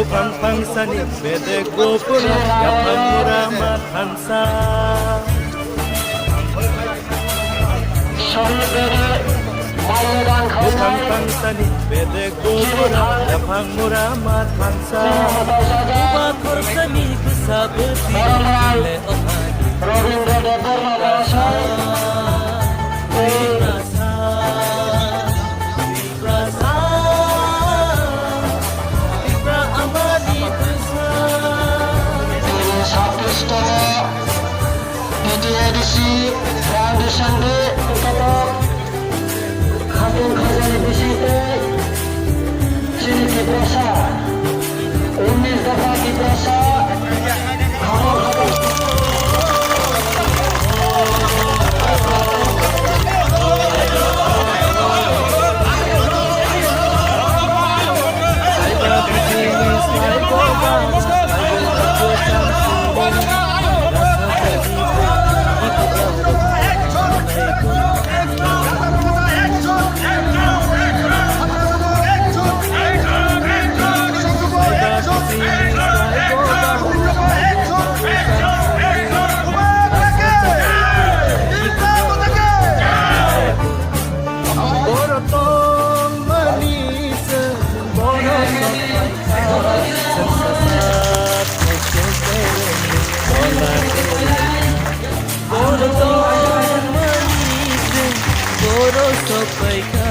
Upang pangsanib bede gopura yapang murama tansa Upang pangsanib bede gopura yapang murama tansa Ubat korsani kusabeti le ohani rasa rasa rasa Ibra amani tusa Satu setengah di edisi Foundation Day untuk Khatun Khazanah Bisite Sini Kibrasa 19 दफा Kibrasa Boro so